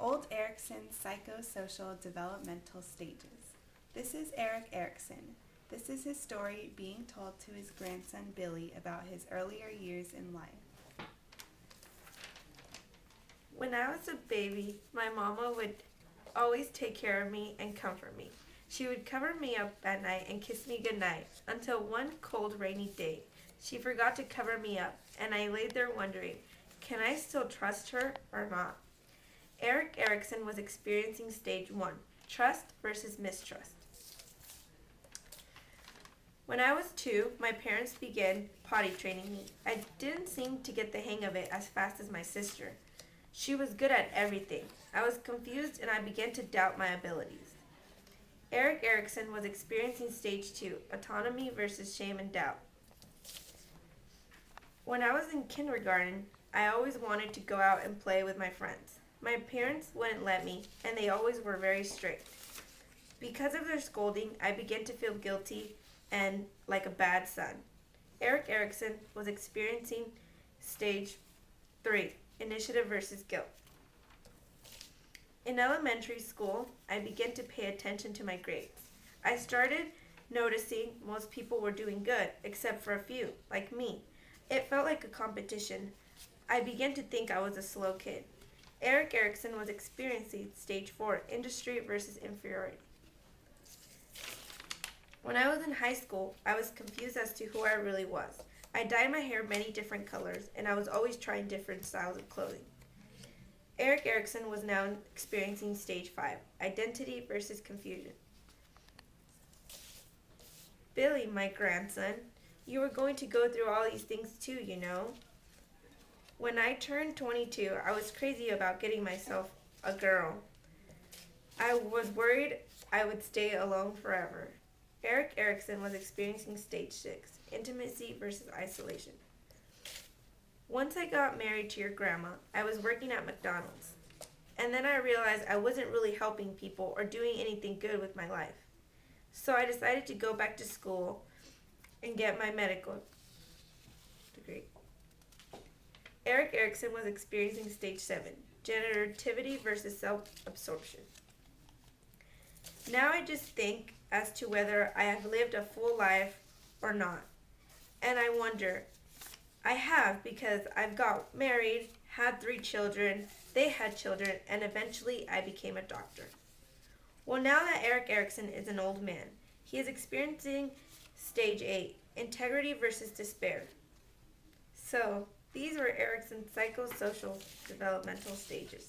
Old Erickson's Psychosocial Developmental Stages. This is Eric Erickson. This is his story being told to his grandson Billy about his earlier years in life. When I was a baby, my mama would always take care of me and comfort me. She would cover me up at night and kiss me goodnight until one cold rainy day. She forgot to cover me up, and I lay there wondering, can I still trust her or not? Eric Erickson was experiencing stage 1, trust versus mistrust. When I was 2, my parents began potty training me. I didn't seem to get the hang of it as fast as my sister. She was good at everything. I was confused and I began to doubt my abilities. Eric Erickson was experiencing stage 2, autonomy versus shame and doubt. When I was in kindergarten, I always wanted to go out and play with my friends. My parents wouldn't let me, and they always were very strict. Because of their scolding, I began to feel guilty and like a bad son. Eric Erickson was experiencing stage 3, initiative versus guilt. In elementary school, I began to pay attention to my grades. I started noticing most people were doing good, except for a few, like me. It felt like a competition. I began to think I was a slow kid. Eric Erickson was experiencing stage 4, industry versus inferiority. When I was in high school, I was confused as to who I really was. I dyed my hair many different colors, and I was always trying different styles of clothing. Eric Erickson was now experiencing stage 5, identity versus confusion. Billy, my grandson, you were going to go through all these things too, you know. When I turned 22, I was crazy about getting myself a girl. I was worried I would stay alone forever. Eric Erickson was experiencing stage 6, intimacy versus isolation. Once I got married to your grandma, I was working at McDonald's. And then I realized I wasn't really helping people or doing anything good with my life. So I decided to go back to school and get my medical degree. Eric Erickson was experiencing stage 7, generativity versus self-absorption. Now I just think as to whether I have lived a full life or not. And I wonder, I have, because I've got married, had 3 children, they had children, and eventually I became a doctor. Well, now that Eric Erickson is an old man, he is experiencing stage 8, integrity versus despair. So, these were Erickson's psychosocial developmental stages.